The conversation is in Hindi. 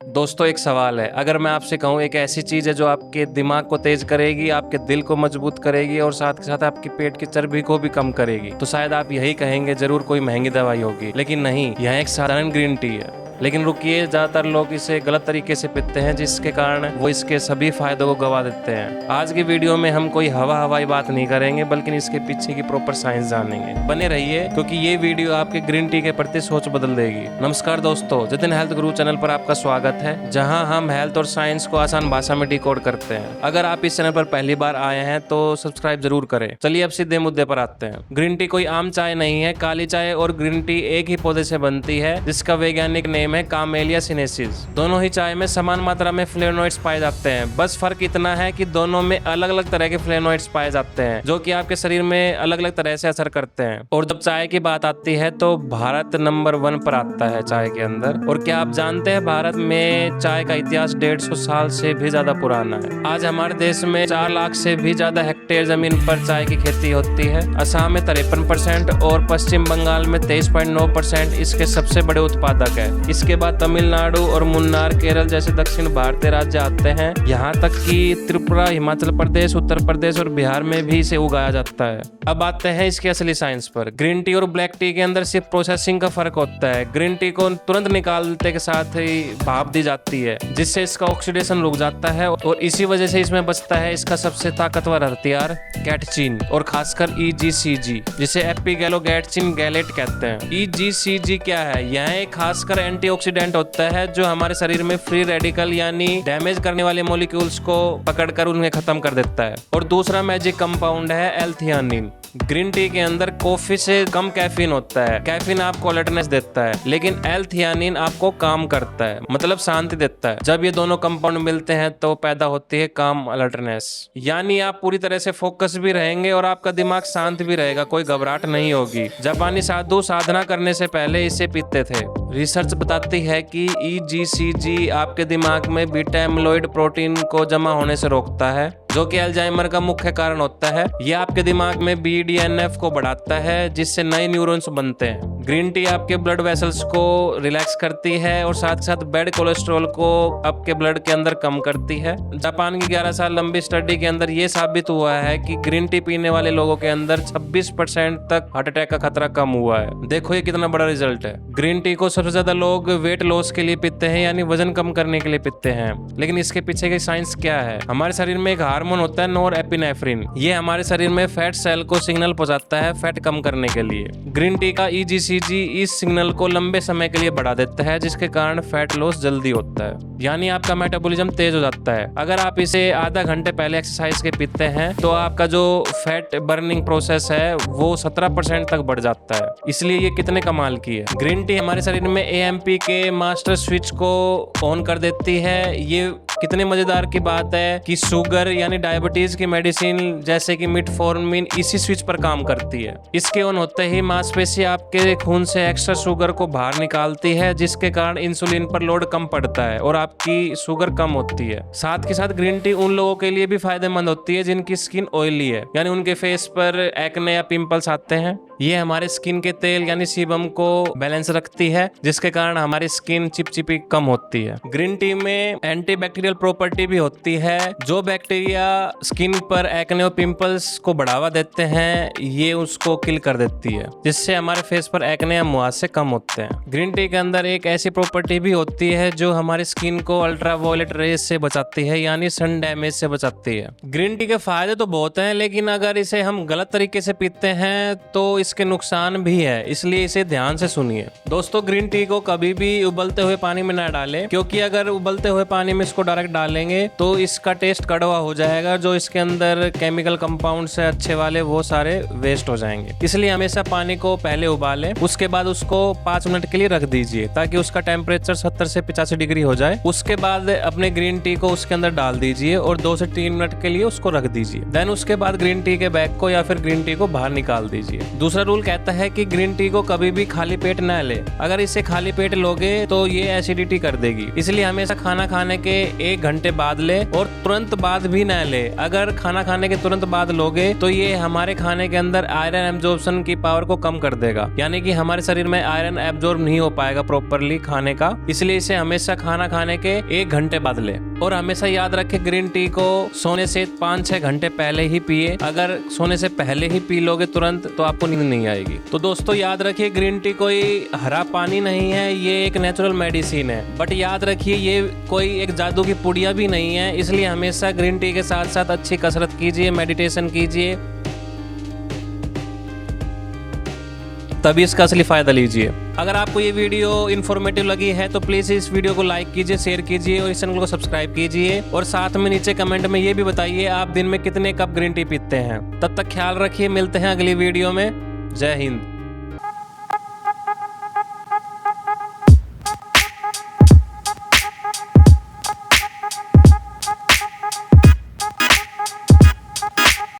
दोस्तों एक सवाल है, अगर मैं आपसे कहूँ एक ऐसी चीज़ है जो आपके दिमाग को तेज करेगी, आपके दिल को मजबूत करेगी और साथ के साथ आपकी पेट की चर्बी को भी कम करेगी, तो शायद आप यही कहेंगे जरूर कोई महंगी दवाई होगी। लेकिन नहीं, यह एक साधारण ग्रीन टी है। लेकिन रुकिए, ज़्यादातर लोग इसे गलत तरीके से पीते हैं, जिसके कारण वो इसके सभी फायदों को गवा देते हैं। आज की वीडियो में हम कोई हवाई बात नहीं करेंगे, बल्कि इसके पीछे की प्रॉपर साइंस जानेंगे। बने रहिए, क्योंकि ये वीडियो आपके ग्रीन टी के प्रति सोच बदल देगी। नमस्कार दोस्तों, जतिन हेल्थ गुरु चैनल पर आपका स्वागत है, जहां हम हेल्थ और साइंस को आसान भाषा में डिकोड करते हैं। अगर आप इस चैनल पर पहली बार आए हैं तो सब्सक्राइब जरूर करें। चलिए अब सीधे मुद्दे पर आते हैं। ग्रीन टी कोई आम चाय नहीं है। काली चाय और ग्रीन टी एक ही पौधे से बनती है, जिसका वैज्ञानिक नेम है कामेलिया सिनेंसिस। दोनों ही चाय में समान मात्रा में फ्लेवोनॉइड्स पाए जाते हैं। बस फर्क इतना है कि दोनों में अलग अलग तरह के फ्लेवोनॉइड्स पाए जाते हैं, जो कि आपके शरीर में अलग अलग तरह से असर करते हैं। और जब चाय की बात आती है तो भारत नंबर 1 पर आता है चाय के अंदर। और क्या आप जानते हैं, भारत में चाय का इतिहास 150 साल से भी ज्यादा पुराना है। आज हमारे देश में 4 लाख से भी ज्यादा हेक्टेयर जमीन पर चाय की खेती होती है। असम में 53% और पश्चिम बंगाल में 23.9% इसके सबसे बड़े उत्पादक है। इसके बाद तमिलनाडु और मुन्नार, केरल जैसे दक्षिण भारतीय राज्य आते हैं। यहाँ तक कि त्रिपुरा, हिमाचल प्रदेश, उत्तर प्रदेश और बिहार में भी इसे उगाया जाता है। अब आते हैं इसकी असली साइंस पर। ग्रीन टी और ब्लैक टी के अंदर सिर्फ प्रोसेसिंग का फर्क होता है। ग्रीन टी को तुरंत निकालते के साथ ही भाप दी जाती है, जिससे इसका ऑक्सीडेशन रुक जाता है और इसी वजह से इसमें बचता है इसका सबसे ताकतवर हथियार कैटचिन, और खासकर EGCG, जिसे एपिगैलोगैट्सिन गैलेट कहते हैं। EGCG क्या है? यह एक खासकर एंटीऑक्सीडेंट होता है जो हमारे शरीर में फ्री रेडिकल यानी डैमेज करने वाले मॉलिक्यूल्स को पकड़कर उन्हें खत्म कर देता है। और दूसरा मैजिक कंपाउंड है एल-थियानिन। ग्रीन टी के अंदर कॉफी से कम कैफीन होता है। कैफीन आपको अलर्टनेस देता है, लेकिन एल-थियानिन आपको काम करता है, मतलब शांति देता है। जब ये दोनों कंपाउंड मिलते हैं तो पैदा होती है काम अलर्टनेस, यानी आप पूरी तरह से फोकस भी रहेंगे और आपका दिमाग शांत भी रहेगा, कोई घबराहट नहीं होगी। जापानी साधु साधना करने से पहले इसे पीते थे। रिसर्च बताती है कि EGCG आपके दिमाग में बीटा एमिलोइड प्रोटीन को जमा होने से रोकता है, जो कि अल्जाइमर का मुख्य कारण होता है। यह आपके दिमाग में BDNF को बढ़ाता है, जिससे नए न्यूरॉन्स बनते हैं। ग्रीन टी आपके ब्लड वेसल्स को रिलैक्स करती है और साथ साथ बैड कोलेस्ट्रॉल को आपके ब्लड के अंदर कम करती है। जापान की 11 साल लंबी स्टडी के अंदर यह साबित हुआ है कि ग्रीन टी पीने वाले लोगों के अंदर 26% तक हार्ट अटैक का खतरा कम हुआ है। देखो ये कितना बड़ा रिजल्ट है। ग्रीन टी को सबसे ज्यादा लोग वेट लॉस के लिए पीते हैं, यानी वजन कम करने के लिए पीते हैं। लेकिन इसके पीछे की साइंस क्या है? हमारे शरीर में एक हार्मोन होता है नोरएपिनेफ्रिन। ये हमारे शरीर में फैट सेल को सिग्नल पहुंचाता है फैट कम करने के लिए। ग्रीन टी का EGCG इस सिग्नल को लंबे समय के लिए बढ़ा देता है, जिसके कारण फैट लॉस जल्दी होता है, यानी आपका मेटाबॉलिज्म तेज हो जाता है। अगर आप इसे आधा घंटे पहले एक्सरसाइज के पीते हैं तो आपका जो फैट बर्निंग प्रोसेस है वो 17% तक बढ़ जाता है। इसलिए ये कितने कमाल की है। ग्रीन टी हमारे शरीर में AMP के मास्टर स्विच को ऑन कर देती है। ये कितने मजेदार की बात है कि शुगर यानी डायबिटीज की मेडिसिन जैसे कि मेटफॉर्मिन इसी स्विच पर काम करती है। इसके ऑन होते ही मांसपेशी आपके खून से एक्स्ट्रा शुगर को बाहर निकालती है, जिसके कारण इंसुलिन पर लोड कम पड़ता है और आपकी शुगर कम होती है। साथ के साथ ग्रीन टी उन लोगों के लिए भी फायदेमंद होती है जिनकी स्किन ऑयली है, यानी उनके फेस पर एक्ने या पिंपल्स आते हैं। ये हमारे स्किन के तेल यानी सीबम को बैलेंस रखती है, जिसके कारण हमारी स्किन चिपचिपी कम होती है। ग्रीन टी में एंटीबैक्टीरियल प्रॉपर्टी भी होती है। जो बैक्टीरिया स्किन पर एक्ने और पिंपल्स को बढ़ावा देते हैं, ये उसको किल कर देती है, जिससे हमारे फेस पर एक्ने या मुहासे कम होते हैं। ग्रीन टी के अंदर एक ऐसी प्रॉपर्टी भी होती है जो हमारी स्किन को अल्ट्रावायलेट रेज से बचाती है, यानी सन डैमेज से बचाती है। ग्रीन टी के फायदे तो बहुत हैं, लेकिन अगर इसे हम गलत तरीके से पीते हैं तो इसके नुकसान भी है, इसलिए इसे ध्यान से सुनिए। दोस्तों, ग्रीन टी को कभी भी उबलते हुए पानी में ना डालें, क्योंकि अगर उबलते हुए पानी में इसको डायरेक्ट डालेंगे तो इसका टेस्ट कड़वा हो जाएगा। जो इसके अंदर केमिकल कंपाउंड से अच्छे वाले वो सारे वेस्ट हो जाएंगे। इसलिए हमेशा पानी को पहले उबालें, उसके बाद उसको 5 मिनट के लिए रख दीजिए ताकि उसका टेम्परेचर 70 से 85 डिग्री हो जाए। उसके बाद अपने ग्रीन टी को उसके अंदर डाल दीजिए और 2 से 3 मिनट के लिए उसको रख दीजिए। देन उसके बाद ग्रीन टी के बैग को या फिर ग्रीन टी को बाहर निकाल दीजिए। दूसरा दूसरा रूल कहता है कि ग्रीन टी को कभी भी खाली पेट ना ले। अगर इसे खाली पेट लोगे तो ये एसिडिटी कर देगी, इसलिए हमेशा खाना खाने के 1 घंटे बाद ले और तुरंत बाद भी ना ले। अगर खाना खाने के तुरंत बाद लोगे तो ये हमारे खाने के अंदर आयरन एब्जॉर्प्शन की पावर को कम कर देगा, यानी कि हमारे शरीर में आयरन एब्जॉर्ब नहीं हो पाएगा प्रॉपरली खाने का। इसलिए इसे हमेशा खाना खाने के 1 घंटे बाद ले। और हमेशा याद रखें ग्रीन टी को सोने से 5-6 घंटे पहले ही पिए। अगर सोने से पहले ही पी लोगे तुरंत तो आपको नींद नहीं आएगी। तो दोस्तों याद रखिए ग्रीन टी कोई हरा पानी नहीं है, ये एक नेचुरल मेडिसिन है। बट याद रखिए ये कोई एक जादू की पुड़िया भी नहीं है, इसलिए हमेशा ग्रीन टी के साथ साथ अच्छी कसरत कीजिए, मेडिटेशन कीजिए, तभी इसका असली फायदा लीजिए। अगर आपको ये वीडियो इन्फॉर्मेटिव लगी है तो प्लीज इस वीडियो को लाइक कीजिए, शेयर कीजिए और इस चैनल को सब्सक्राइब कीजिए। और साथ में नीचे कमेंट में ये भी बताइए आप दिन में कितने कप ग्रीन टी पीते हैं। तब तक ख्याल रखिए, मिलते हैं अगली वीडियो में। जय हिंद।